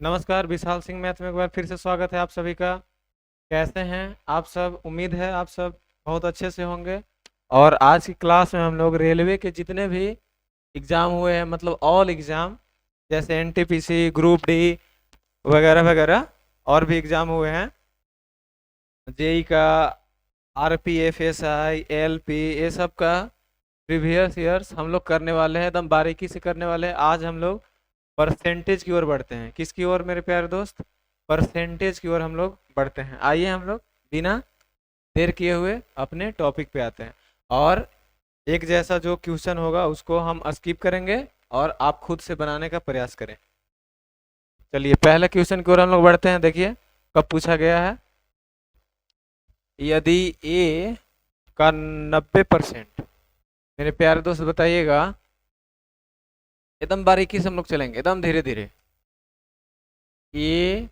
नमस्कार, विशाल सिंह मैथ में एक बार फिर से स्वागत है आप सभी का। कैसे हैं आप सब? उम्मीद है आप सब बहुत अच्छे से होंगे। और आज की क्लास में हम लोग रेलवे के जितने भी एग्ज़ाम हुए हैं, मतलब ऑल एग्ज़ाम, जैसे एनटीपीसी, ग्रुप डी वगैरह वगैरह, और भी एग्ज़ाम हुए हैं, जेई का, आरपी, एफएसआई, एलपी, ये सब का प्रीवियस ईयर्स हम लोग करने वाले हैं, एकदम बारीकी से करने वाले हैं। आज हम लोग परसेंटेज की ओर बढ़ते हैं। किसकी ओर मेरे प्यारे दोस्त? परसेंटेज की ओर हम लोग बढ़ते हैं। आइए हम लोग बिना देर किए हुए अपने टॉपिक पे आते हैं। और एक जैसा जो क्वेश्चन होगा उसको हम स्किप करेंगे और आप खुद से बनाने का प्रयास करें। चलिए पहले क्वेश्चन की ओर हम लोग बढ़ते हैं। देखिए कब पूछा गया है। यदि ए का 90%, मेरे प्यारे दोस्त बताइएगा, एकदम बारीकी से हम लोग चलेंगे, एकदम धीरे धीरे। ए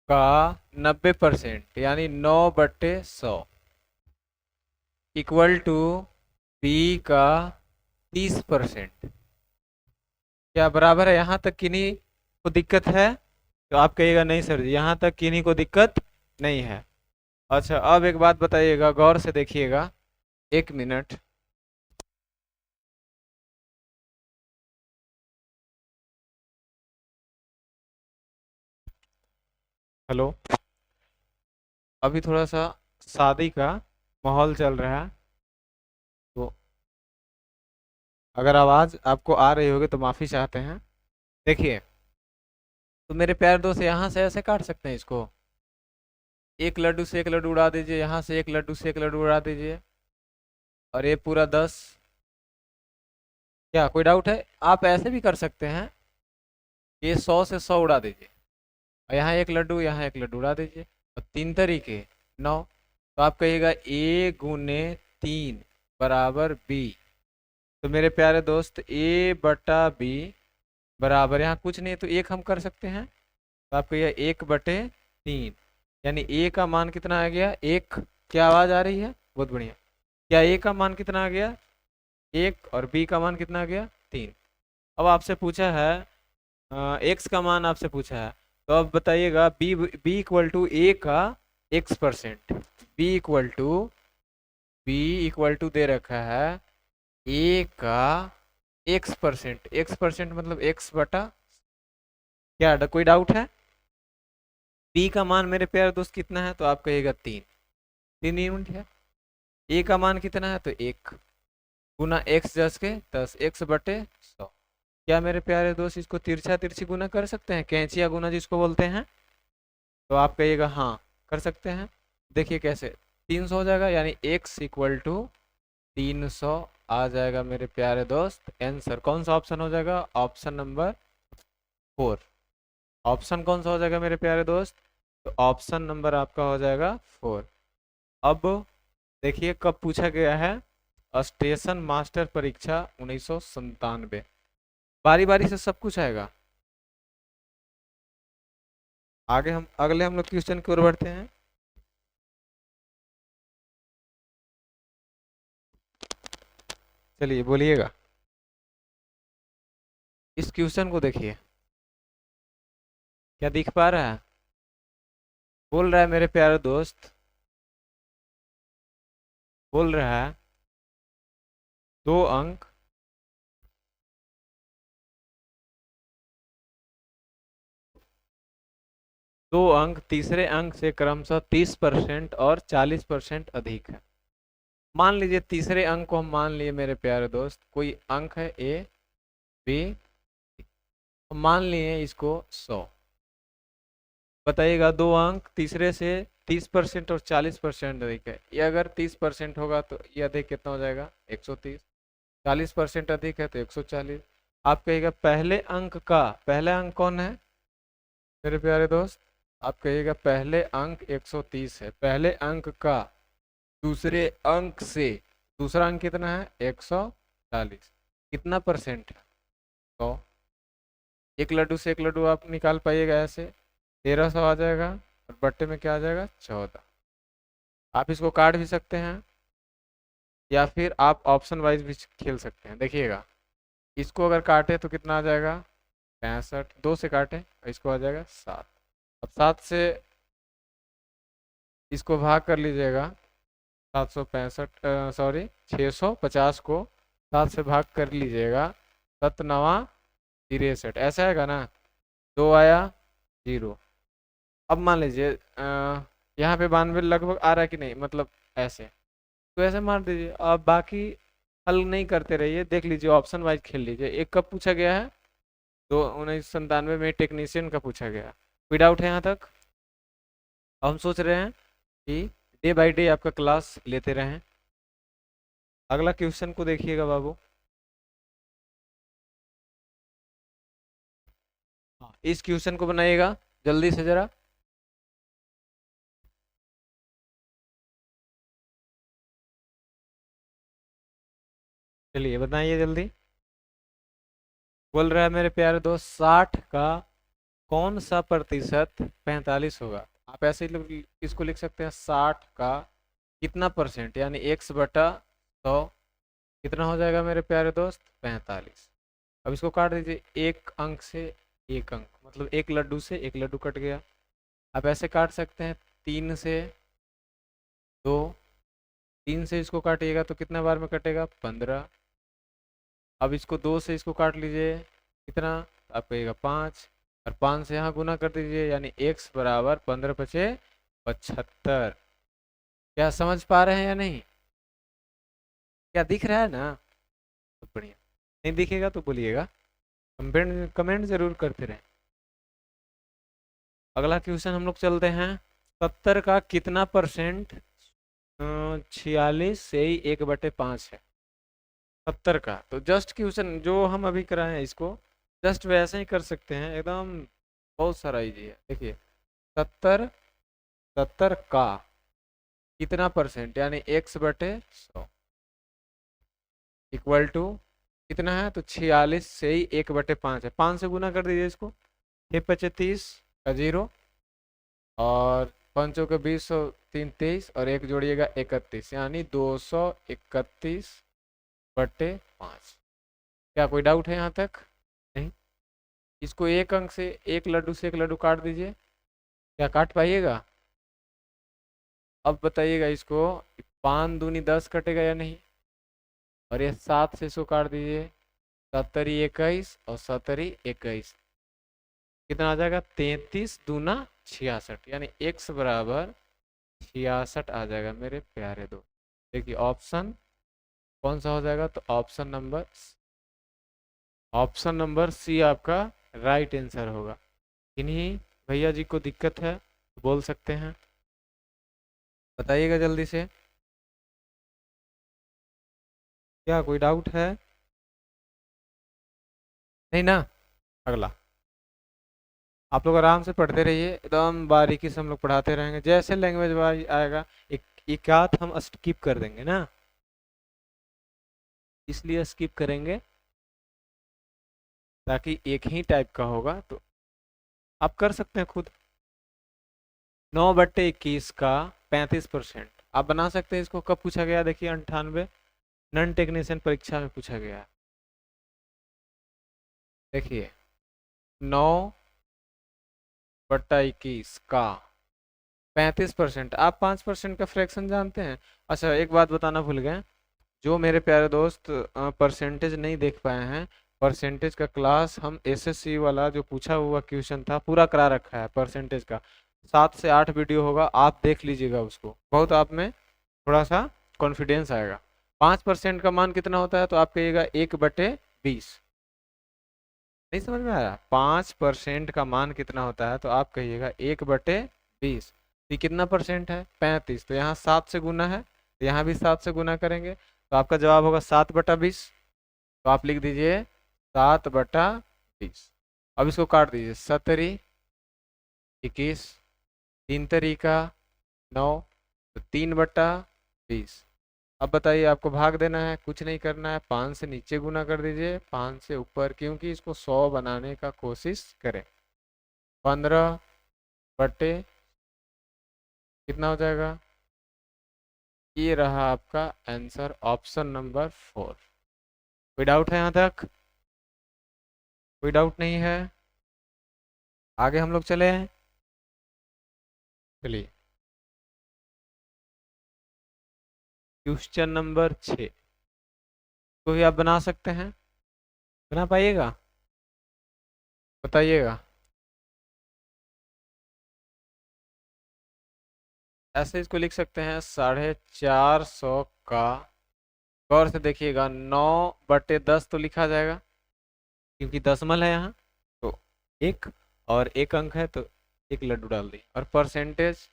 का 90% यानी 9/100 इक्वल टू बी का 30%, क्या बराबर है? यहाँ तक किन्हीं को दिक्कत है? तो आप कहिएगा नहीं सर जी, यहाँ तक किन्हीं को दिक्कत नहीं है। अच्छा, अब एक बात बताइएगा, गौर से देखिएगा, एक मिनट। हेलो, अभी थोड़ा सा शादी का माहौल चल रहा है, तो अगर आवाज़ आपको आ रही होगी तो माफ़ी चाहते हैं। देखिए, तो मेरे प्यारे दोस्त यहाँ से ऐसे काट सकते हैं इसको, एक लड्डू से एक लड्डू उड़ा दीजिए, यहाँ से एक लड्डू से एक लड्डू उड़ा दीजिए, और ये पूरा 10। क्या कोई डाउट है? आप ऐसे भी कर सकते हैं, ये 100 से 100 उड़ा दीजिए, और यहाँ एक लड्डू, यहाँ एक लड्डू उड़ा दीजिए, और तीन तरीके 9। तो आप कहिएगा A × 3 बराबर बी। तो मेरे प्यारे दोस्त A/B बराबर, यहाँ कुछ नहीं तो एक हम कर सकते हैं, तो आप कहिए 1/3, यानी ए का मान कितना आ गया? एक। क्या आवाज़ आ रही है? बहुत बढ़िया। क्या ए का मान कितना आ गया? एक। और बी का मान कितना आ गया? 3। अब आपसे पूछा है एक्स का मान आपसे पूछा है, तो अब बताइएगा बी बी इक्वल टू ए का x%। बी इक्वल टू दे रखा है ए का x%। x% मतलब x/, क्या कोई डाउट है? बी का मान मेरे प्यारे दोस्त कितना है? तो आप कहिएगा 3। 3 यूनिट है। ए का मान कितना है? तो 1 गुना x जस के 10, x/100। क्या मेरे प्यारे दोस्त इसको तिरछा तिरछी गुना कर सकते हैं, कैंचिया गुना जिसको बोलते हैं? तो आप कहिएगा हाँ, कर सकते हैं। देखिए कैसे, 300 हो जाएगा, यानी x इक्वल टू 300 आ जाएगा मेरे प्यारे दोस्त आंसर। कौन सा ऑप्शन हो जाएगा? Option number 4। ऑप्शन कौन सा हो जाएगा मेरे प्यारे दोस्त? तो ऑप्शन नंबर आपका हो जाएगा 4। अब देखिए कब पूछा गया है। स्टेशन मास्टर परीक्षा 1997। बारी बारी से सब कुछ आएगा। आगे हम अगले हम लोग क्वेश्चन की ओर बढ़ते हैं। चलिए बोलिएगा, इस क्वेश्चन को देखिए, क्या दिख पा रहा है? बोल रहा है मेरे प्यारे दोस्त, बोल रहा है 2 अंक, 2 अंक तीसरे अंक से क्रमशः 30% और 40% अधिक है। मान लीजिए तीसरे अंक को हम मान लिए मेरे प्यारे दोस्त, कोई अंक है ए बी, मान लिए इसको 100। बताइएगा 2 अंक तीसरे से 30% और 40% अधिक है, ये अगर 30% होगा तो ये अधिक कितना हो जाएगा? 130। 40% अधिक है तो 140। आप कहिएगा पहले अंक का, पहला अंक कौन है मेरे प्यारे दोस्त? आप कहिएगा पहले अंक 130 है, पहले अंक का दूसरे अंक से दूसरा अंक कितना है? 140। कितना परसेंट है? 100। एक लड्डू से एक लड्डू आप निकाल पाइएगा, ऐसे 1300 आ जाएगा, और बट्टे में क्या आ जाएगा? 14। आप इसको काट भी सकते हैं, या फिर आप ऑप्शन वाइज भी खेल सकते हैं। देखिएगा, इसको अगर काटे तो कितना आ जाएगा? 65, 2 से काटे इसको आ जाएगा 7। अब 7 से इसको भाग कर लीजिएगा, 765 सॉरी 650 को 7 से भाग कर लीजिएगा, 7 नवा 63, ऐसा आएगा ना। 2 आया 0। अब मान लीजिए यहाँ पे 92 लगभग आ रहा है कि नहीं, मतलब ऐसे, तो ऐसे मार दीजिए। अब बाकी हल नहीं करते रहिए, देख लीजिए ऑप्शन वाइज खेल लीजिए। एक कब पूछा गया है, 1997 में टेक्नीशियन का पूछा गया। कोई डाउट है यहाँ तक? अब हम सोच रहे हैं कि डे बाय डे आपका क्लास लेते रहें। अगला क्वेश्चन को देखिएगा बाबू। हाँ, इस क्वेश्चन को बनाइएगा जल्दी से जरा। चलिए बताइए जल्दी। बोल रहा है मेरे प्यारे दोस्त, 60 का कौन सा प्रतिशत 45 होगा? आप ऐसे ही इसको लिख सकते हैं, 60 का कितना परसेंट, यानी x बटा 100 कितना हो जाएगा मेरे प्यारे दोस्त? 45। अब इसको काट दीजिए, एक अंक से एक अंक, मतलब एक लड्डू से एक लड्डू कट गया। आप ऐसे काट सकते हैं, 3 से 2, 3 से इसको काटिएगा तो कितना बार में कटेगा? 15। अब इसको 2 से इसको काट लीजिए, कितना? आप कहिएगा 5, और 5 से यहाँ गुना कर दीजिए, यानी x बराबर 15 पचे 75। क्या समझ पा रहे हैं या नहीं? क्या दिख रहा है ना? तो बढ़िया, नहीं दिखेगा तो बोलिएगा, कमेंट कमेंट जरूर करते रहें। अगला क्वेश्चन हम लोग चलते हैं। 70 का कितना परसेंट 46 से ही 1/5 है? 70 का तो जस्ट क्वेश्चन जो हम अभी कराए हैं इसको जस्ट वैसे ही कर सकते हैं एकदम, बहुत सारा इजी है। देखिए 70, 70 का कितना परसेंट, यानी x/100 इक्वल टू कितना है? तो 46 से ही 1/5 है, 5 से गुना कर दीजिए इसको, 6×25 का 0, और 5 का 20, 3 23, और एक जोड़िएगा 31, यानी 231/5। क्या कोई डाउट है यहाँ तक? नहीं। इसको एक अंक से एक लड्डू से एक लड्डू काट दीजिए, क्या काट पाइएगा? अब बताइएगा इसको, 5 दूनी 10 कटेगा या नहीं? और ये 7 से इसको काट दीजिए, 70 21 और 70 21, कितना आ जाएगा? 33 दूना 66, यानी x बराबर 66 आ जाएगा मेरे प्यारे दोस्त। देखिए ऑप्शन कौन सा हो जाएगा? तो ऑप्शन नंबर सी आपका राइट आंसर होगा। इन्हीं भैया जी को दिक्कत है तो बोल सकते हैं, बताइएगा जल्दी से। क्या कोई डाउट है? नहीं ना? अगला आप लोग आराम से पढ़ते रहिए, एकदम बारीकी से हम लोग पढ़ाते रहेंगे, जैसे लैंग्वेज वाइज आएगा एक एक आध हम स्किप कर देंगे ना, इसलिए स्किप करेंगे ताकि एक ही टाइप का होगा तो आप कर सकते हैं खुद। 9/21 का 35% आप बना सकते हैं। इसको कब पूछा गया? देखिए 98 नॉन टेक्नीशियन परीक्षा में पूछा गया है। देखिए 9/21 का 35%, आप 5% का फ्रैक्शन जानते हैं? अच्छा एक बात बताना भूल गए, जो मेरे प्यारे दोस्त परसेंटेज नहीं देख पाए हैं, परसेंटेज का क्लास हम एसएससी वाला जो पूछा हुआ क्वेश्चन था पूरा करा रखा है परसेंटेज का, 7 से 8 वीडियो होगा, आप देख लीजिएगा उसको, बहुत आप में थोड़ा सा कॉन्फिडेंस आएगा। 5% का मान कितना होता है? तो आप कहिएगा 1/20। नहीं समझ में आया? 5% का मान कितना होता है? तो आप कहिएगा 1/20। ये कितना परसेंट है? 35, तो यहाँ 7 से गुना है, तो यहाँ भी 7 से गुना करेंगे, तो आपका जवाब होगा 7/20। तो आप लिख दीजिए 7/20। अब इसको काट दीजिए, 70 21, 3 तरीका 9, तो 3/20। अब बताइए आपको भाग देना है, कुछ नहीं करना है, 5 से नीचे गुना कर दीजिए, 5 से ऊपर, क्योंकि इसको 100 बनाने का कोशिश करें। 15 कितना हो जाएगा? ये रहा आपका आंसर, ऑप्शन नंबर 4। कोई डाउट है यहाँ तक? कोई डाउट नहीं है? आगे हम लोग चले हैं। चलिए, क्वेश्चन नंबर 6 को भी आप बना सकते हैं। बना पाइएगा? बताइएगा। ऐसे इसको लिख सकते हैं, 450 का, गौर से देखिएगा, 9/10 तो लिखा जाएगा क्योंकि दशमल है यहाँ। तो एक, और एक अंक है तो एक लड्डू डाल दी। और परसेंटेज,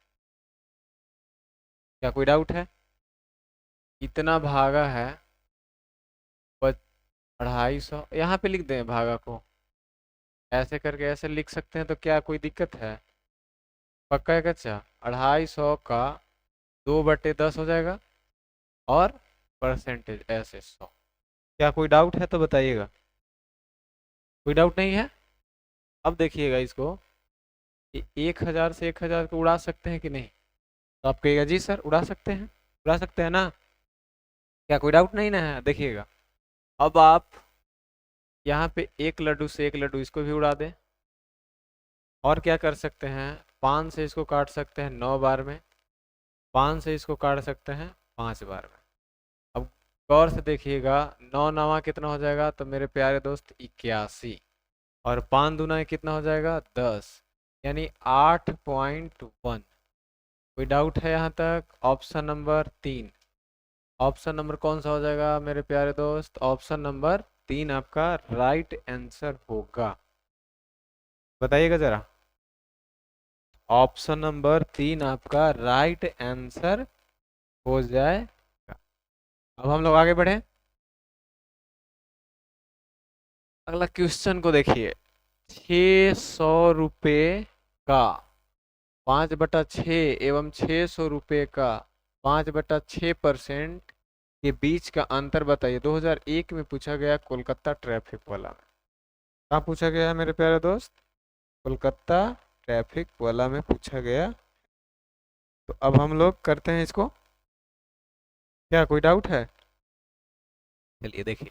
क्या कोई डाउट है? इतना भागा है 250, यहाँ पे लिख दें भागा को, ऐसे करके ऐसे लिख सकते हैं, तो क्या कोई दिक्कत है? पक्का है कच्चा? 250 का 2/10 हो जाएगा, और परसेंटेज ऐसे 100। क्या कोई डाउट है तो बताइएगा। कोई डाउट नहीं है? अब देखिएगा इसको, 1000 से 1000 को उड़ा सकते हैं कि नहीं? तो आप कहिएगा जी सर उड़ा सकते हैं। उड़ा सकते हैं ना? क्या कोई डाउट नहीं ना है? देखिएगा, अब आप यहाँ पे एक लड्डू से एक लड्डू इसको भी उड़ा दें। और क्या कर सकते हैं, 5 से इसको काट सकते हैं 9 बार में, 5 से इसको काट सकते हैं 5 बार में। अब गौर से देखिएगा, 9 नवा कितना हो जाएगा तो मेरे प्यारे दोस्त 81, और 5 दूना कितना हो जाएगा 10, यानी 8.1। कोई डाउट है यहाँ तक? ऑप्शन नंबर 3, ऑप्शन नंबर कौन सा हो जाएगा मेरे प्यारे दोस्त? ऑप्शन नंबर 3 आपका राइट आंसर होगा। बताइएगा जरा, ऑप्शन नंबर 3 आपका राइट आंसर हो जाएगा। अब हम लोग आगे बढ़े, अगला क्वेश्चन को देखिए। 600 रुपये का 5/6 एवं 600 रुपये का 5/6% के बीच का अंतर बताइए। 2001 में पूछा गया कोलकाता ट्रैफिक वाला में। कहाँ पूछा गया है मेरे प्यारे दोस्त? कोलकाता ट्रैफिक वाला में पूछा गया। तो अब हम लोग करते हैं इसको। क्या कोई डाउट है? चलिए देखिए,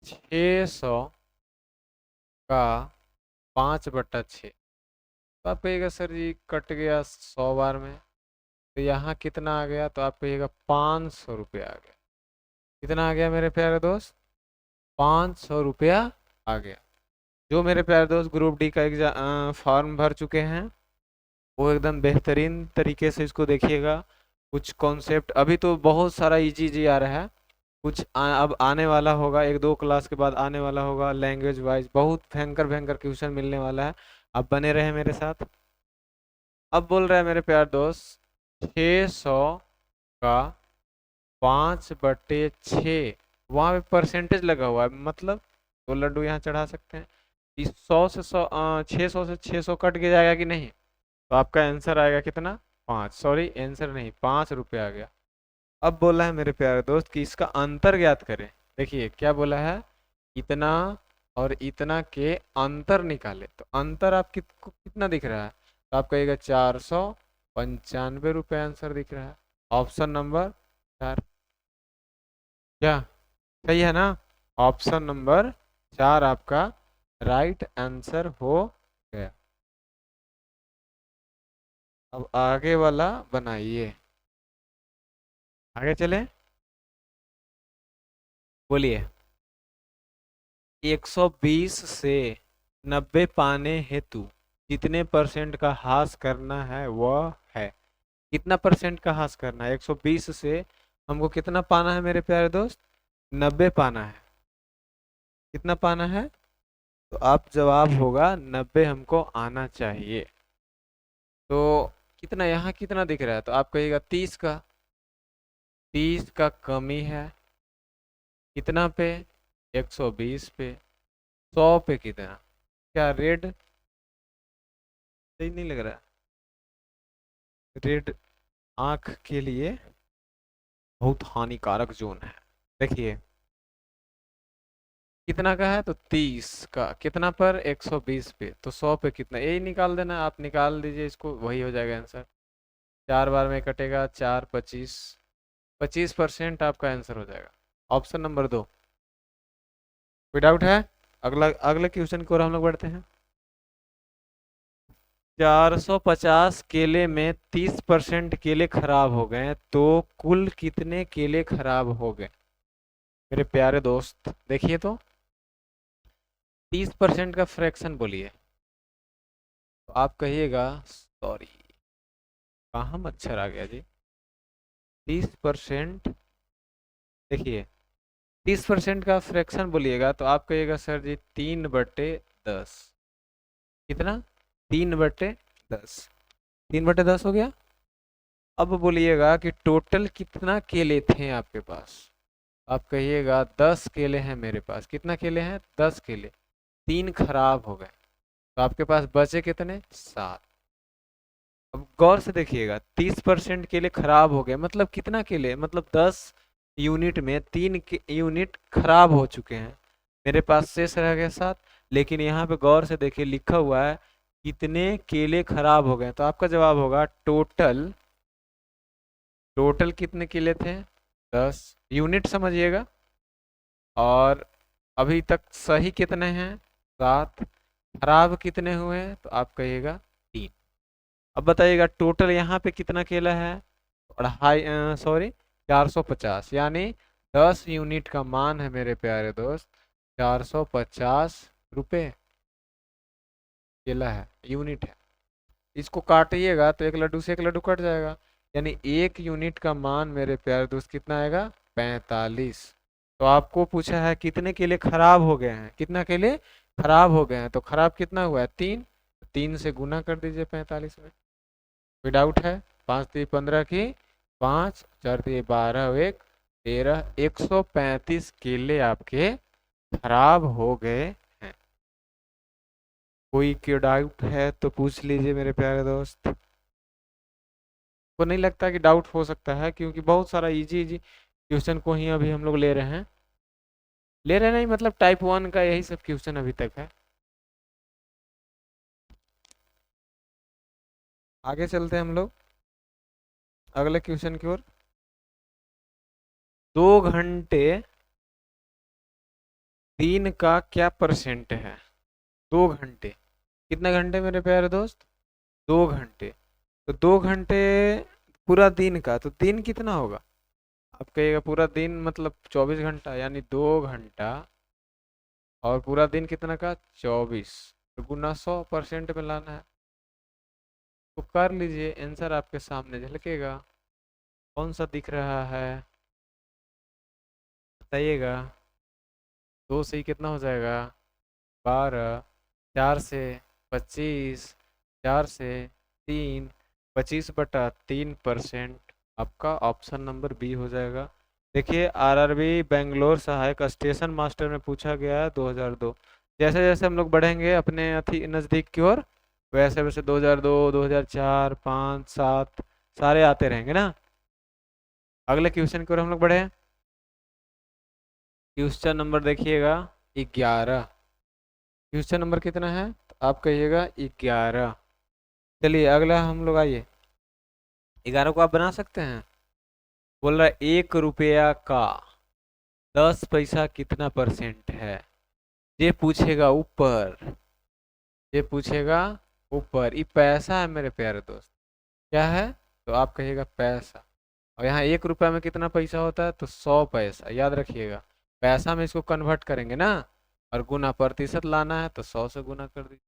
600 का 5/6, तो आप कहिएगा सर जी कट गया 100 बार में, तो यहाँ कितना आ गया? तो आप कहिएगा 500 रुपया आ गया। कितना आ गया मेरे प्यारे दोस्त? 500 रुपया आ गया। जो मेरे प्यारे दोस्त ग्रुप डी का एग्जाम फॉर्म भर चुके हैं, वो एकदम बेहतरीन तरीके से इसको देखिएगा। कुछ कॉन्सेप्ट अभी तो बहुत सारा इजी इजी आ रहा है, कुछ अब आने वाला होगा, 1-2 क्लास के बाद आने वाला होगा, लैंग्वेज वाइज बहुत भयंकर भयंकर क्वेश्चन मिलने वाला है। आप बने रहे मेरे साथ। अब बोल रहा है मेरे प्यार दोस्त, 600 का 5/6, वहाँ पे परसेंटेज लगा हुआ है, मतलब दो लड्डू यहाँ चढ़ा सकते हैं। इस 600 से 600 कट के जाएगा कि नहीं? तो आपका आंसर आएगा कितना? 5, सॉरी आंसर नहीं, 5 रुपये आ गया। अब बोला है मेरे प्यारे दोस्त कि इसका अंतर ज्ञात करें। देखिए क्या बोला है, इतना और इतना के अंतर निकाले। तो अंतर आप कितना दिख रहा है? तो आप कहिएगा 495 रुपये आंसर दिख रहा है। ऑप्शन नंबर 4, क्या सही है ना? ऑप्शन नंबर 4 आपका राइट आंसर हो गया। अब आगे वाला बनाइए। आगे चले, बोलिए। 120 से 90 पाने हेतु कितने परसेंट का ह्रास करना है वह है? कितना परसेंट का ह्रास करना है? 120 से हमको कितना पाना है मेरे प्यारे दोस्त? 90 पाना है। कितना पाना है? तो आप जवाब होगा 90 हमको आना चाहिए। तो कितना यहाँ कितना दिख रहा है? तो आप कहिएगा 30 का, 30 का कमी है कितना पे? 120 पे। 100 पे कितना? क्या रेड सही नहीं लग रहा? रेड आंख के लिए बहुत हानिकारक जोन है। देखिए कितना का है? तो 30 का कितना पर? 120 पे। तो 100 पे कितना? यही निकाल देना, आप निकाल दीजिए इसको, वही हो जाएगा आंसर। 4 बार में कटेगा, 4 25, 25% आपका आंसर हो जाएगा। Option number 2। कोई डाउट है? अगला अगले क्वेश्चन की ओर हम लोग बढ़ते हैं। 450 केले में 30% केले खराब हो गए तो कुल कितने केले खराब हो गए? मेरे प्यारे दोस्त देखिए तो, 30% का फ्रैक्शन बोलिए तो आप कहिएगा, सॉरी कहाँ मच्छर आ गया जी। 30%, देखिए 30% का फ्रैक्शन बोलिएगा तो आप कहिएगा सर जी 3/10। कितना? 3/10। 3/10 हो गया। अब बोलिएगा कि टोटल कितना केले थे आपके पास? आप कहिएगा 10 केले हैं मेरे पास। कितना केले हैं? 10 केले। 3 खराब हो गए तो आपके पास बचे कितने? 7। अब गौर से देखिएगा, 30% केले खराब हो गए मतलब कितना केले, मतलब 10 यूनिट में 3 यूनिट खराब हो चुके हैं। मेरे पास शेष रह गए 7। लेकिन यहाँ पे गौर से देखिए लिखा हुआ है कितने केले खराब हो गए, तो आपका जवाब होगा टोटल। टोटल कितने केले थे? 10 यूनिट समझिएगा। और अभी तक सही कितने हैं? 7। खराब कितने हुए हैं? तो आप कहिएगा 3। अब बताइएगा टोटल यहाँ पे कितना केला है? अढ़ाई, सॉरी 450, यानी 10 यूनिट का मान है मेरे प्यारे दोस्त 450 रुपये। केला है, यूनिट है। इसको काटिएगा तो एक लड्डू से एक लड्डू कट जाएगा, यानी 1 यूनिट का मान मेरे प्यारे दोस्त कितना आएगा? 45। तो आपको पूछा है कितने केले खराब हो गए हैं, कितना केले खराब हो गए हैं, तो खराब कितना हुआ है? 3। 3 से गुना कर दीजिए 45 में। कोई डाउट है? 5×3 = 15 की 5, 4×3 = 12 और 1 13, 135 केले आपके खराब हो गए हैं। कोई के डाउट है तो पूछ लीजिए मेरे प्यारे दोस्त। को नहीं लगता कि डाउट हो सकता है, क्योंकि बहुत सारा इजी इजी क्वेश्चन को ही अभी हम लोग ले रहे हैं। ले रहे नहीं मतलब टाइप 1 का यही सब क्वेश्चन अभी तक है। आगे चलते हैं हम लोग अगले क्वेश्चन की ओर। 2 घंटे दिन का क्या परसेंट है? 2 घंटे, कितने घंटे मेरे प्यारे दोस्त? 2 घंटे। तो 2 घंटे पूरा दिन का, तो दिन कितना होगा? आप कहिएगा पूरा दिन मतलब 24 घंटा, यानी 2 घंटा और पूरा दिन कितना का? 24। तो गुना 100% में लाना है, तो कर लीजिए। आंसर आपके सामने झलकेगा। कौन सा दिख रहा है बताइएगा। 2 से ही कितना हो जाएगा? 12। 4 से 25, 4 से 3, 25/3%। आपका ऑप्शन नंबर बी हो जाएगा। देखिए आरआरबी बेंगलोर सहायक स्टेशन मास्टर में पूछा गया है 2002। जैसे जैसे हम लोग बढ़ेंगे अपने अति नज़दीक की ओर, वैसे वैसे 2002, 2004, 5, 7 सारे आते रहेंगे ना। अगले क्वेश्चन की ओर हम लोग बढ़े। क्वेश्चन नंबर देखिएगा 11। क्वेश्चन नंबर कितना है? तो आप कहिएगा 11। चलिए अगला हम लोग आइए। 11 को आप बना सकते हैं। बोल रहा है 1 रुपया का 10 पैसा कितना परसेंट है? ये पूछेगा ऊपर, ये पूछेगा ऊपर। ये पैसा है मेरे प्यारे दोस्त। क्या है? तो आप कहिएगा पैसा। और यहाँ 1 रुपया में कितना पैसा होता है? तो 100 पैसा। याद रखिएगा, पैसा में इसको कन्वर्ट करेंगे ना, और गुना प्रतिशत लाना है तो 100 से गुना कर दीजिए।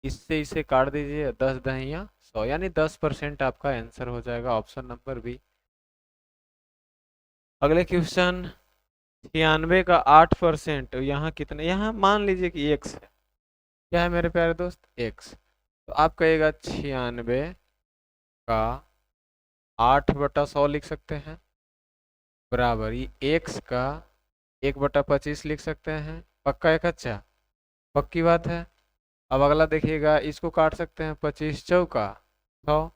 इससे इसे काट दीजिए, 10×10=100, यानी 10% आपका आंसर हो जाएगा ऑप्शन नंबर बी। अगले क्वेश्चन 96 का 8%, यहाँ कितने, यहाँ मान लीजिए कि एक्स है। क्या है मेरे प्यारे दोस्त? एक्स। तो आप कहिएगा 96 का 8/100 लिख सकते हैं, बराबर ये एक्स का 1/25 लिख सकते हैं। पक्का है कच्चा? पक्की बात है। अब अगला देखिएगा, इसको काट सकते हैं, 25×4 = 100।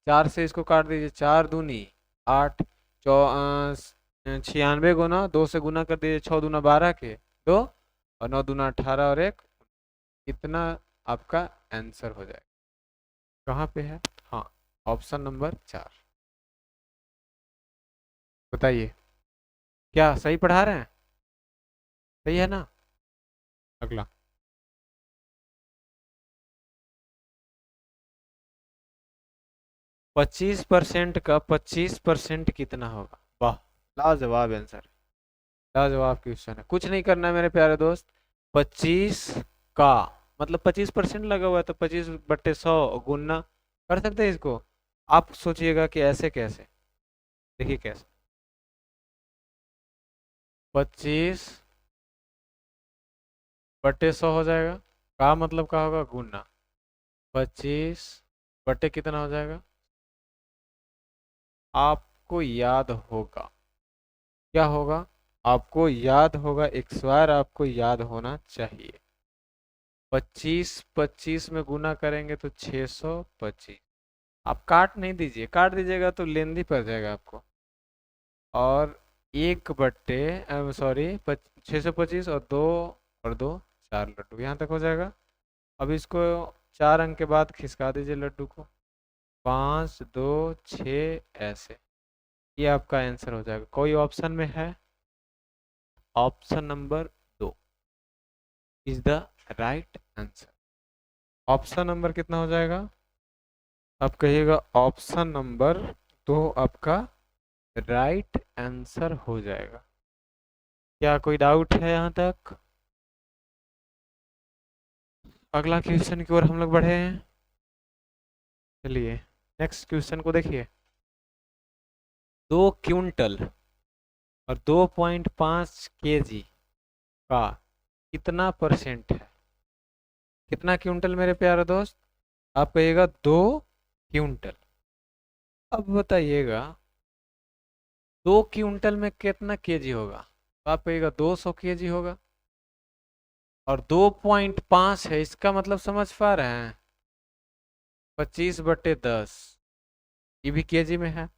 4 से इसको काट दीजिए, 4×2 = 8। 96 गुना 2 से गुना कर दीजिए, 6×2 = 12 के 2, और 9×2 = 18 और 1 कितना आपका आंसर हो जाएगा? कहाँ पे है? हाँ, ऑप्शन नंबर 4। बताइए। क्या सही पढ़ा रहे हैं? सही है ना? अगला। 25% का 25% कितना होगा? वाह, लाजवाब आंसर, लाजवाब क्वेश्चन है। कुछ नहीं करना है मेरे प्यारे दोस्त। 25 का मतलब 25% लगा हुआ है, तो 25/100 गुना कर सकते हैं इसको। आप सोचिएगा कि ऐसे कैसे, देखिए कैसे। 25/100 हो जाएगा। का मतलब का होगा गुना। 25 कितना हो जाएगा? आपको याद होगा, क्या होगा? आपको याद होगा, एक स्वर आपको याद होना चाहिए। 25 में गुना करेंगे तो 625। आप काट नहीं दीजिए, काट दीजिएगा तो लेंदी पड़ जाएगा आपको। और 625 और 2 4 लड्डू यहाँ तक हो जाएगा। अब इसको 4 अंक के बाद खिसका दीजिए लड्डू को। 5 2 6 ऐसे। ये आपका आंसर हो जाएगा। कोई ऑप्शन में है? Option number 2 is the right answer. Option number कितना हो जाएगा? आप कहिएगा ऑप्शन नंबर 2 आपका राइट आंसर हो जाएगा। क्या कोई डाउट है यहाँ तक? अगला क्वेश्चन की ओर हम लोग बढ़े हैं। चलिए नेक्स्ट क्वेश्चन को देखिए। 2 क्विंटल और 2.5 kg का कितना परसेंट है? कितना क्विंटल मेरे प्यारे दोस्त? आप कहिएगा 2 क्विंटल। अब बताइएगा 2 क्विंटल में कितना केजी होगा? तो आप कहिएगा 200 kg होगा। और 2.5 है, इसका मतलब समझ पा रहे हैं? 25/10, ये भी केजी में है।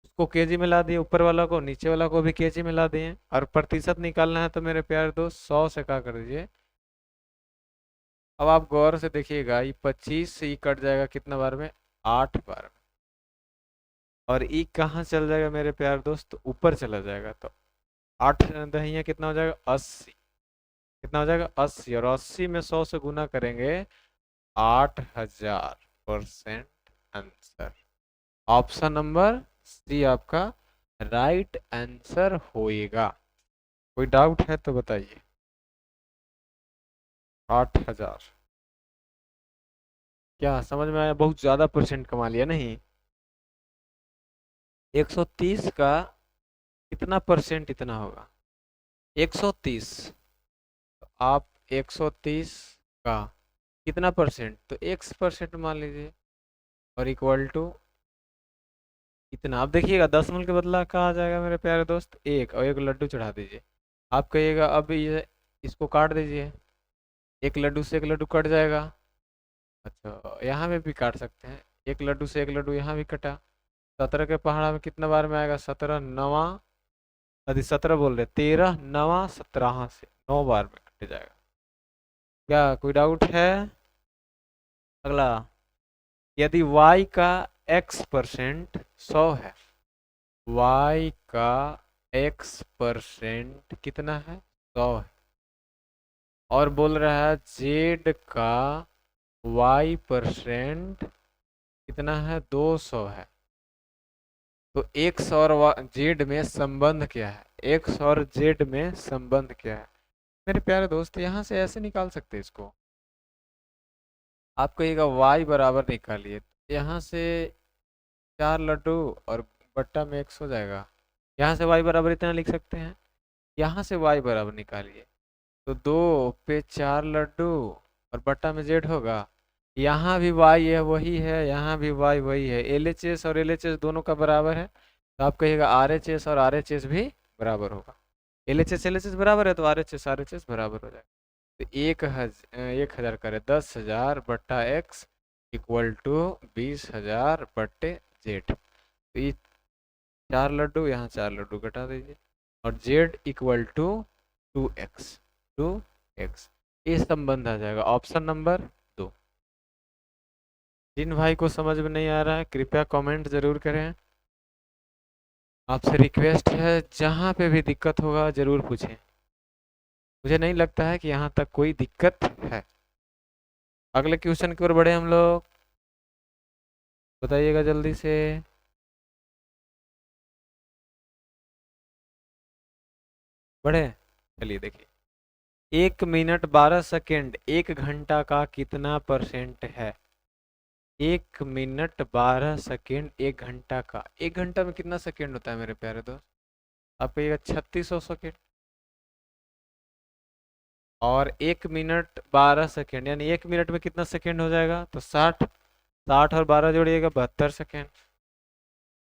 उसको केजी में ला दिए, ऊपर वाला को नीचे वाला को भी केजी में ला दिए। और प्रतिशत निकालना है तो मेरे प्यारे दोस्त 100 से क्या कर दीजिए। अब आप गौर से देखिएगा, ये 25 से ही कट जाएगा कितना बार में? 8 बार में। और ई कहाँ चल जाएगा मेरे प्यारे दोस्त? तो ऊपर चला जाएगा। तो 8 दहिया कितना हो जाएगा? 80। कितना हो जाएगा? 80। और 80 में 100 से गुना करेंगे 8000% आंसर। ऑप्शन नंबर सी आपका राइट आंसर होएगा। कोई डाउट है तो बताइए। 8000 क्या समझ में आया? बहुत ज्यादा परसेंट कमा लिया नहीं? 130 का कितना परसेंट इतना होगा? 130। तो आप 130 का कितना परसेंट? तो x% मान लीजिए। और इक्वल टू इतना। आप देखिएगा 10 के बदला कहा जाएगा मेरे प्यारे दोस्त? एक, और एक लड्डू चढ़ा दीजिए। आप कहिएगा अब ये इसको काट दीजिए। एक लड्डू से एक लड्डू कट जाएगा। अच्छा, यहाँ में भी काट सकते हैं। एक लड्डू से एक लड्डू यहाँ भी कटा। 17 के पहाड़ा में कितना बार में आएगा? 17 नवा, यदि 17 बोल रहे, 13 नवा 17 से 9 बार में कट जाएगा। क्या कोई डाउट है? अगला। यदि y का x% 100 है, y का x% कितना है? 100 है। और बोल रहा है z का y% कितना है? 200 है। तो x और z में संबंध क्या है? x और z में संबंध क्या है? मेरे प्यारे दोस्त यहाँ से ऐसे निकाल सकते हैं इसको। आप कहिएगा y बराबर निकालिए, यहाँ से 4 लड्डू और बट्टा में x हो जाएगा। यहाँ से y बराबर इतना लिख सकते हैं। यहाँ से y बराबर निकालिए तो 2 पे 4 लड्डू और बट्टा में z होगा। यहाँ भी y है वही है, यहाँ भी y वही है। LHS और LHS दोनों का बराबर है, तो आप कहिएगा RHS और RHS भी बराबर होगा। LHS LHS बराबर है तो RHS RHS बराबर हो जाएगा। तो 1,000 करे 10,000 बट्टा x इक्वल टू 20,000/z। तो ये 4 लड्डू, यहाँ 4 लड्डू घटा दीजिए। और z equal to 2x 2x। ये संबंध आ जाएगा ऑप्शन नंबर 2। जिन भाई को समझ में नहीं आ रहा है कृपया कमेंट जरूर करें। आपसे रिक्वेस्ट है, जहाँ पे भी दिक्कत होगा जरूर पूछें। मुझे नहीं लगता है कि यहाँ तक कोई दिक्कत है। अगले क्वेश्चन की ओर बढ़े हम लोग। बताइएगा जल्दी से। बढ़े, चलिए देखिए। 1 मिनट 12 सेकेंड 1 घंटा का कितना परसेंट है? 1 मिनट 12 सेकेंड 1 घंटा का, 1 घंटा में कितना सेकेंड होता है मेरे प्यारे दोस्त? आप कहिएगा 3600 सेकेंड। और 1 मिनट 12 सेकेंड यानी 1 मिनट में कितना सेकेंड हो जाएगा? तो 60। 60 और 12 जोड़िएगा 72 सेकेंड।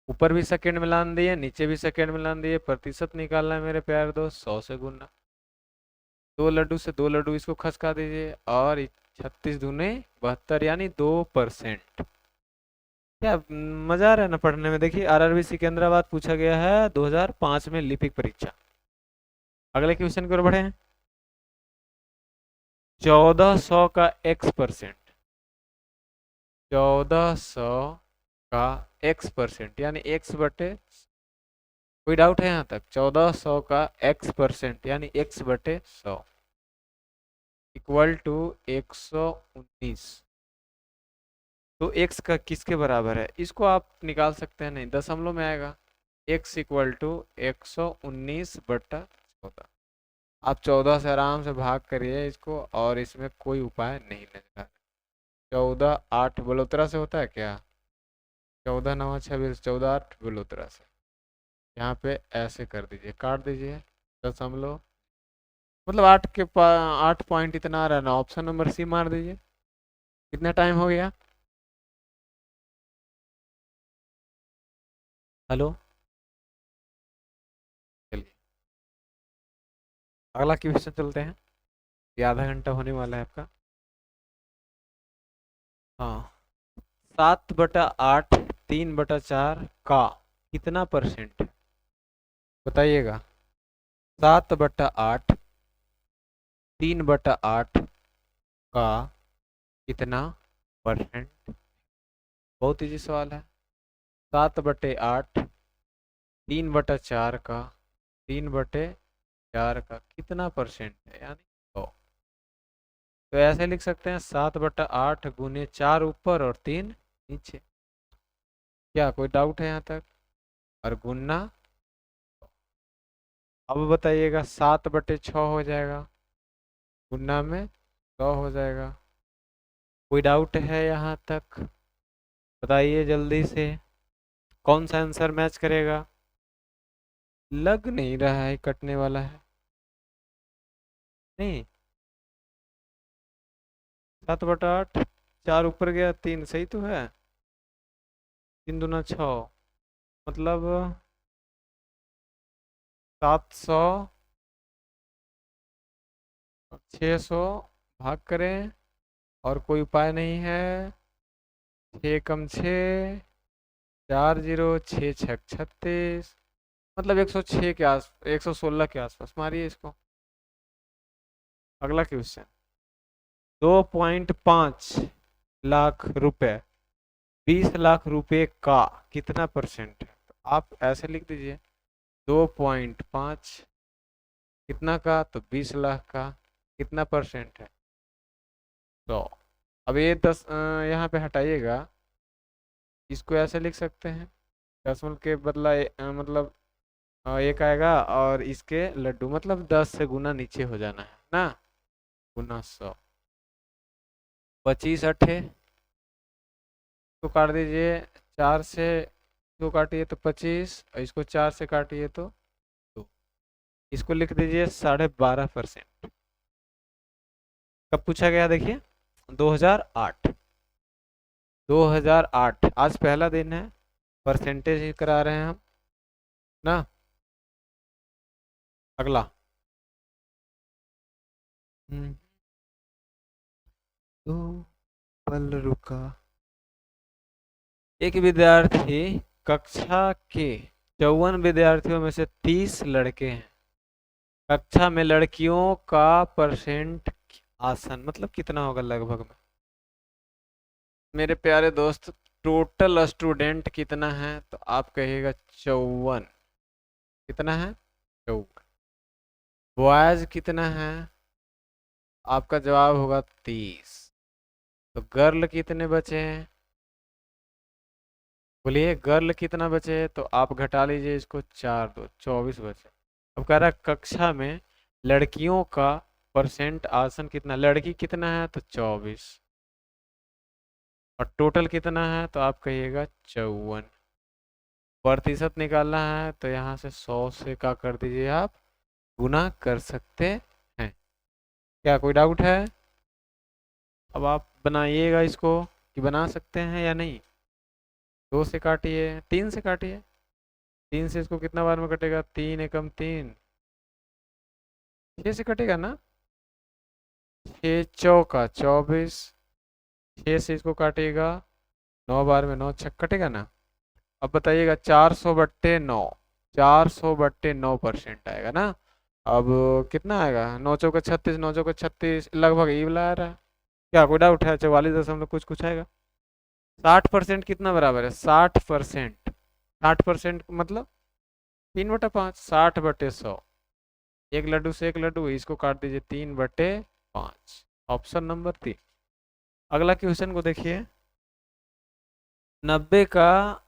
ऊपर भी सेकेंड मिलान दिए, नीचे भी सेकेंड मिलान दिए, प्रतिशत निकालना है मेरे प्यारे दोस्त, 100 से गुना। 2 लड्डू से 2 लड्डू इसको खसका दीजिए, और 36 दूने 72 यानी 2%। क्या मजा आ रहा है ना पढ़ने में? देखिए आरआरबी सिकंदराबाद पूछा गया है 2005 में लिपिक परीक्षा। अगले क्वेश्चन की ओर बढ़े। 1400 का x%। 1400 का x% यानी x/। कोई डाउट है यहाँ तक? 1400 का x% यानी x/100 इक्वल टू 119। तो x का किसके बराबर है? इसको आप निकाल सकते हैं, नहीं दशमलव में आएगा। x equal to 119/14। आप 14 से आराम से भाग करिए इसको, और इसमें कोई उपाय नहीं नजर आ रहा। 14 8 बलोतरा से होता है क्या? 14 9 26, 14 8 बलोतरा से। यहाँ पे ऐसे कर दीजिए, काट दीजिए दशमलव। मतलब 8 पॉइंट इतना आ रहा है ना, ऑप्शन नंबर सी मार दीजिए। कितना टाइम हो गया? हेलो, चलिए अगला क्वेश्चन चलते हैं। ये आधा घंटा होने वाला है आपका। हाँ, 7/8 3/4 का कितना परसेंट? बताइएगा। 7/8 3/8 का कितना परसेंट? बहुत इजी सवाल है। 7/8 3/4 का 3/4 का कितना परसेंट है, यानी 100। तो ऐसे लिख सकते हैं 7/8 गुने 4 ऊपर और 3 नीचे। क्या कोई डाउट है यहाँ तक? और गुना, अब बताइएगा 7/6 हो जाएगा, गुना में 100 हो जाएगा। कोई डाउट है यहाँ तक? बताइए जल्दी से, कौन सा आंसर मैच करेगा? लग नहीं रहा है कटने वाला है। नहीं, 7/8 4 ऊपर गया 3, सही तो है। 3 दूना 6, मतलब 700। 600 भाग करें, और कोई उपाय नहीं है। 6 कम 6 4 0 6 6 36, मतलब 106 के आस 116 के आसपास मारिए इसको। अगला क्वेश्चन। 2.5 लाख रुपए 20 लाख रुपए का कितना परसेंट है? तो आप ऐसे लिख दीजिए, 2.5 कितना का? तो 20 लाख का कितना परसेंट है? 100। अब ये 10 यहाँ पे हटाइएगा, इसको ऐसे लिख सकते हैं, दशमलव के बदला मतलब एक आएगा, और इसके लड्डू मतलब 10 से गुना नीचे हो जाना है ना, गुना 100। 25 8 तो काट दीजिए, 4 से 2 काटिए तो 25, और इसको 4 से काटिए तो 2। इसको लिख दीजिए 12.5%। कब पूछा गया देखिए? 2008। 2008 आज पहला दिन है, परसेंटेज ही करा रहे हैं हम ना। अगला। दो पल रुका। एक विद्यार्थी कक्षा के 54 विद्यार्थियों में से 30 लड़के हैं। कक्षा में लड़कियों का परसेंट आसन मतलब कितना होगा लगभग में? मेरे प्यारे दोस्त, टोटल स्टूडेंट कितना है? तो आप कहिएगा 54। कितना है 54। बॉयज कितना है, आपका जवाब होगा 30। तो गर्ल कितने बचे हैं, बोलिए गर्ल कितना बचे, तो आप घटा लीजिए इसको, 4 2 24 बचे। अब कह रहा है कक्षा में लड़कियों का परसेंट आसन कितना, लड़की कितना है तो 24, और टोटल कितना है तो आप कहिएगा 54। प्रतिशत निकालना है तो यहाँ से 100 से क्या कर दीजिए आप, गुना कर सकते हैं। क्या कोई डाउट है? अब आप बनाइएगा इसको, कि बना सकते हैं या नहीं। 2 से काटिए, 3 से काटिए, 3 से इसको कितना बार में कटेगा, 3 एकम 3, 6 से कटेगा ना, 6 चौका 24, 6 से इसको काटिएगा, 9 बार में 9 छक कटेगा ना। अब बताइएगा 400/9, 400/9% आएगा ना। अब कितना आएगा, 9 चौका 36, 9 चौका 36, लगभग ये वाला आ रहा है। क्या कोई डाउट है, 44 दशमलव कुछ कुछ आएगा। 60% कितना बराबर है, 60%, 60% मतलब 3/5, 60/100, एक लड्डू से एक लड्डू, इसको काट दीजिए 3/5, ऑप्शन नंबर 3। अगला क्वेश्चन को देखिए, 90 का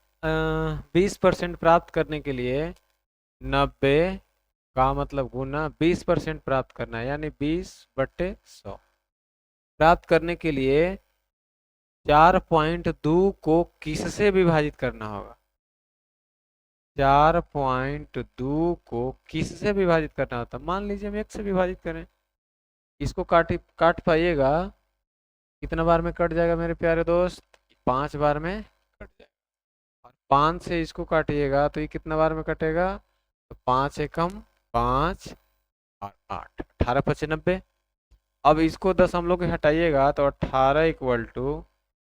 20% प्राप्त करने के लिए 90 का मतलब गुना 20% प्राप्त करना है, यानी 20/100 प्राप्त करने के लिए 4.2 को किससे विभाजित करना होगा, 4.2 को किससे विभाजित करना होता है। मान लीजिए हम 1 से विभाजित करें, इसको काट पाइएगा, कितना बार में कट जाएगा मेरे प्यारे दोस्त, 5 बार में कट जाएगा। और 5 से इसको काटिएगा तो ये कितना बार में कटेगा, तो 5 एकम 5 और 8, 18×5 = 90। अब इसको दशमलव के हटाइएगा तो 18 इक्वल टू,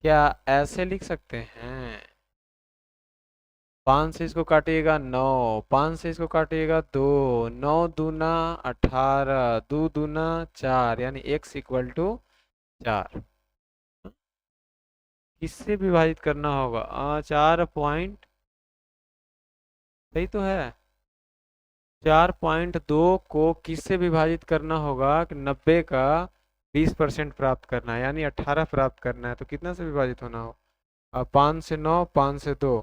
क्या ऐसे लिख सकते हैं, 5 से इसको काटिएगा 9, 5 से इसको काटिएगा 2, 9 दूना 18, 2 दूना 4, यानी x इक्वल टू 4। किससे विभाजित करना होगा, 4 पॉइंट, सही तो है, 4.2 को किससे विभाजित करना होगा कि 90 का 20% प्राप्त करना है, यानी 18 प्राप्त करना है, तो कितना से विभाजित होना हो, 5 से 9, 5 से 2,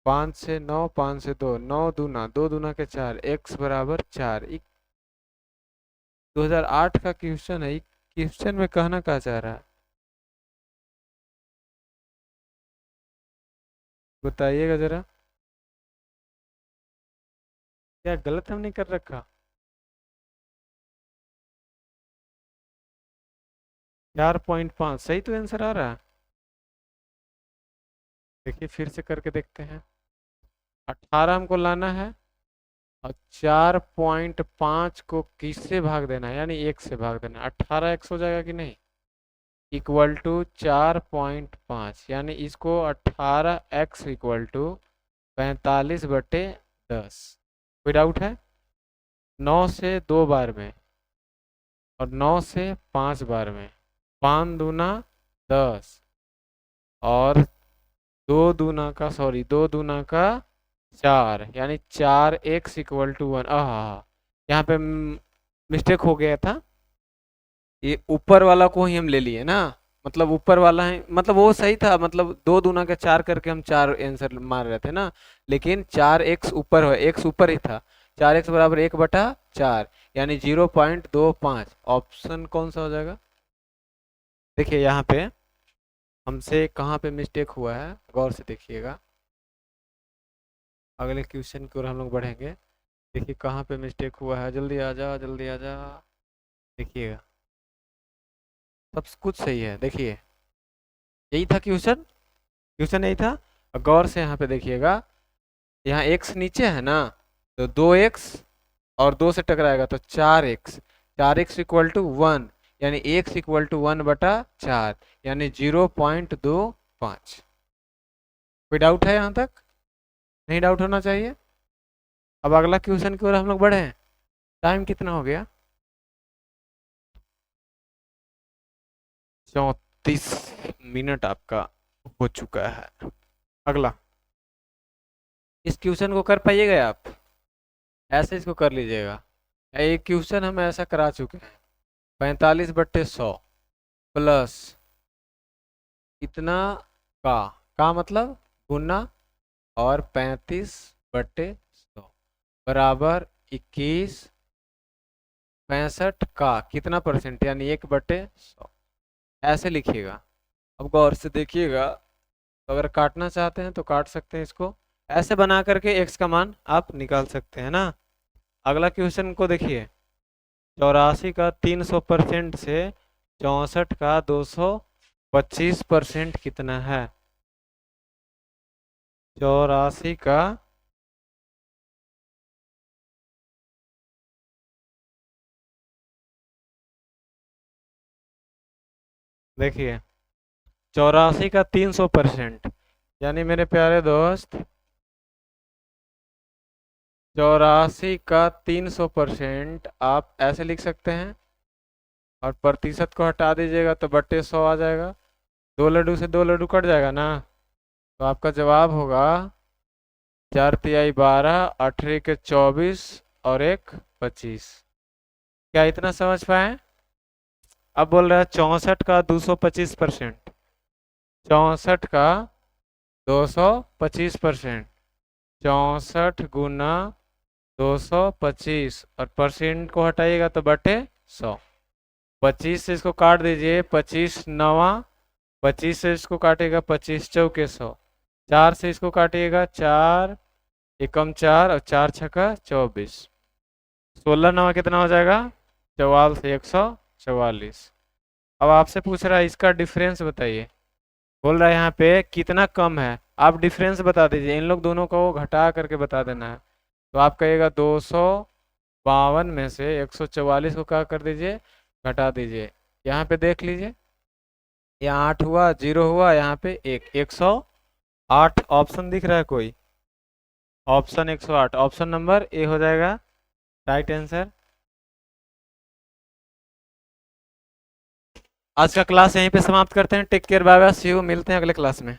5 से 9, 5 से 2, 9 दूना, 2 दूना के 4, x बराबर 4। 2008 का क्वेश्चन है, क्वेश्चन में कहना क्या चाह रहा है, बताइएगा जरा, क्या गलत हमने कर रखा। 4.5 सही तो आंसर आ रहा है। देखिए फिर से करके देखते हैं, 18 हमको लाना है, और 4.5 को किससे भाग देना है, यानी 1 से भाग देना है, 18x हो जाएगा कि नहीं, इक्वल टू 4.5, यानी इसको 18x इक्वल टू 45/10। कोई डाउट है, 9 से 2 बार में और 9 से 5 बार में, 5 दूना 10, और 2 दूना का 4, यानी 4x इक्वल टू 1। यहाँ पे मिस्टेक हो गया था, ये ऊपर वाला को ही हम ले लिए ना, मतलब ऊपर वाला है, मतलब वो सही था, मतलब 2 दूना का 4 करके हम 4 आंसर मार रहे थे ना, लेकिन 4x ऊपर है, x ऊपर ही था, 4x बराबर 1/4, यानी 0.25, ऑप्शन कौन सा हो जाएगा। देखिए यहाँ पे हमसे कहाँ पे मिस्टेक हुआ है, गौर से देखिएगा, अगले क्वेश्चन की ओर हम लोग बढ़ेंगे। देखिए कहाँ पे मिस्टेक हुआ है, जल्दी आ जा, जल्दी आ जा, देखिएगा सब कुछ सही है। देखिए यही था क्वेश्चन, क्वेश्चन यही था, और गौर से यहाँ पे देखिएगा, यहाँ x नीचे है ना, तो 2x और 2 से टकराएगा तो 4x, 4x इक्वल टू 1, यानी x इक्वल टू 1/4, यानी 0.25। कोई डाउट है यहाँ तक, नहीं डाउट होना चाहिए। अब अगला क्वेश्चन की ओर हम लोग बढ़े, टाइम कितना हो गया, 34 मिनट आपका हो चुका है। अगला, इस क्वेश्चन को कर पाइएगा आप, ऐसे इसको कर लीजिएगा। एक क्वेश्चन हम ऐसा करा चुके हैं, 45/100 प्लस इतना का मतलब गुना और 35/100 बराबर 21 65 का कितना परसेंट यानी 1/100 ऐसे लिखिएगा। अब गौर से देखिएगा, तो अगर काटना चाहते हैं तो काट सकते हैं इसको, ऐसे बना करके x का मान आप निकाल सकते हैं ना। अगला क्वेश्चन को देखिए, 84 का 300% से 64 का 225% कितना है। 84 का देखिए 84 का 300% यानी मेरे प्यारे दोस्त 84 का 300% आप ऐसे लिख सकते हैं, और प्रतिशत को हटा दीजिएगा तो बट्टे 100 आ जाएगा। 2 लड्डू से 2 लड्डू कट जाएगा ना, तो आपका जवाब होगा 4×3 12, 8×1 24 और 1 25। क्या इतना समझ पाए? अब बोल रहा है 64 का 225%, 64 का 225%, 64 गुना 225 और परसेंट को हटाइएगा तो बटे 100। 25 से इसको काट दीजिए, 25 नवा, 25 से इसको काटेगा 25 चौके 100, 4 से इसको काटिएगा 4 एकम 4 और 4 छक्का 24, 16 नवा कितना हो जाएगा 44 से 144। अब आपसे पूछ रहा है इसका डिफरेंस बताइए, बोल रहा है यहाँ पे कितना कम है, आप डिफरेंस बता दीजिए, इन लोग दोनों को घटा करके बता देना है। तो आप कहिएगा 252 में से 144 को क्या कर दीजिए, घटा दीजिए। यहाँ पे देख लीजिए, यहाँ 8 हुआ, 0 हुआ, यहाँ पे 108 ऑप्शन दिख रहा है कोई? ऑप्शन 108, ऑप्शन नंबर ए हो जाएगा राइट आंसर। आज का क्लास यहीं पे समाप्त करते हैं। Take care, bye bye, see you, मिलते हैं अगले क्लास में।